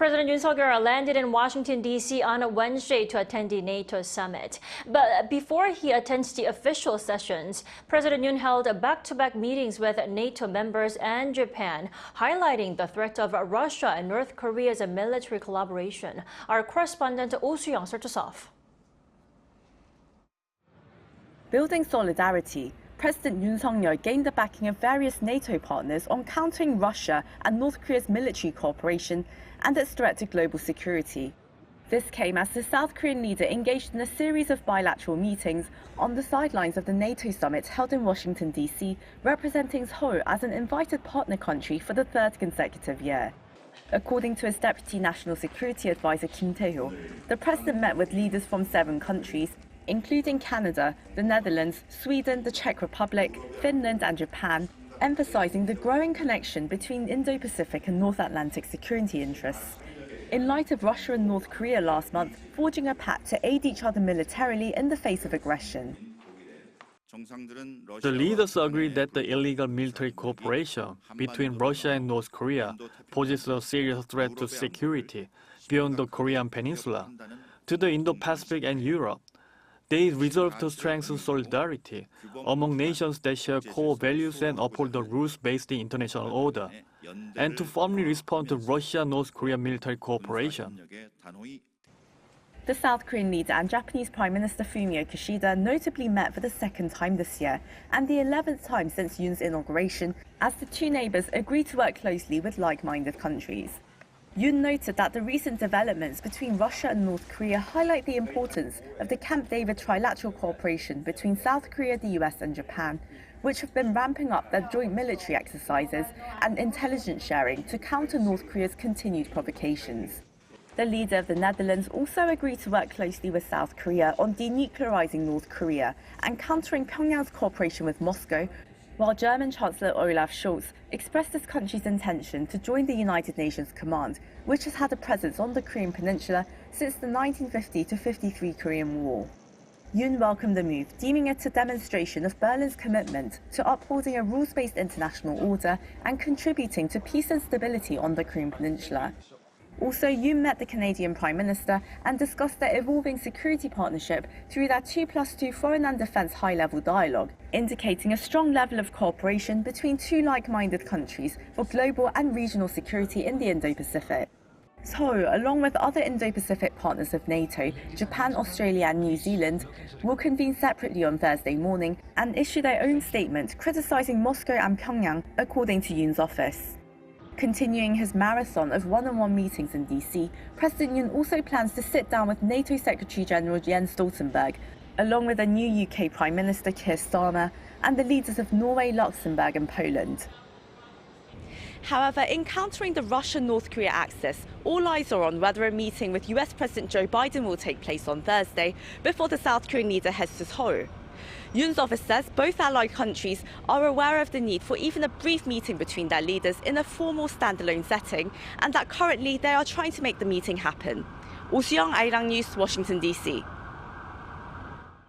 President Yoon Suk Yeol landed in Washington, D.C. on Wednesday to attend the NATO Summit. But before he attends the official sessions, President Yoon held back-to-back meetings with NATO members and Japan, highlighting the threat of Russia and North Korea's military collaboration. Our correspondent Oh Soo-young starts us off. Building solidarity, President Yoon Suk Yeol gained the backing of various NATO partners on countering Russia and North Korea's military cooperation and its threat to global security. This came as the South Korean leader engaged in a series of bilateral meetings on the sidelines of the NATO Summit held in Washington, D.C., representing Seoul as an invited partner country for the third consecutive year. According to his Deputy National Security Advisor Kim Tae-ho, the president met with leaders from 7 countries, including Canada, the Netherlands, Sweden, the Czech Republic, Finland and Japan, emphasizing the growing connection between Indo-Pacific and North Atlantic security interests. In light of Russia and North Korea last month forging a pact to aid each other militarily in the face of aggression. The leaders agreed that the illegal military cooperation between Russia and North Korea poses a serious threat to security beyond the Korean Peninsula, to the Indo-Pacific and Europe. They resolved to strengthen solidarity among nations that share core values and uphold the rules-based international order, and to firmly respond to Russia-North Korea military cooperation. The South Korean leader and Japanese Prime Minister Fumio Kishida notably met for the second time this year, and the 11th time since Yoon's inauguration, as the two neighbours agreed to work closely with like-minded countries. Yoon noted that the recent developments between Russia and North Korea highlight the importance of the Camp David trilateral cooperation between South Korea, the US and Japan, which have been ramping up their joint military exercises and intelligence sharing to counter North Korea's continued provocations. The leader of the Netherlands also agreed to work closely with South Korea on denuclearizing North Korea and countering Pyongyang's cooperation with Moscow, while German Chancellor Olaf Scholz expressed his country's intention to join the United Nations Command, which has had a presence on the Korean Peninsula since the 1950-53 Korean War. Yoon welcomed the move, deeming it a demonstration of Berlin's commitment to upholding a rules-based international order and contributing to peace and stability on the Korean Peninsula. Also, Yoon met the Canadian Prime Minister and discussed their evolving security partnership through their 2+2 foreign and defence high-level dialogue, indicating a strong level of cooperation between two like-minded countries for global and regional security in the Indo-Pacific. Seoul, along with other Indo-Pacific partners of NATO, Japan, Australia and New Zealand, will convene separately on Thursday morning and issue their own statement criticising Moscow and Pyongyang, according to Yoon's office. Continuing his marathon of one-on-one meetings in DC, President Yoon also plans to sit down with NATO Secretary-General Jens Stoltenberg, along with the new UK Prime Minister Keir Starmer and the leaders of Norway, Luxembourg and Poland. However, in countering the Russia-North Korea axis, all eyes are on whether a meeting with US President Joe Biden will take place on Thursday before the South Korean leader heads to Seoul. Yoon's office says both allied countries are aware of the need for even a brief meeting between their leaders in a formal standalone setting, and that currently they are trying to make the meeting happen. Oh Soo-young, Arirang News, Washington, D.C.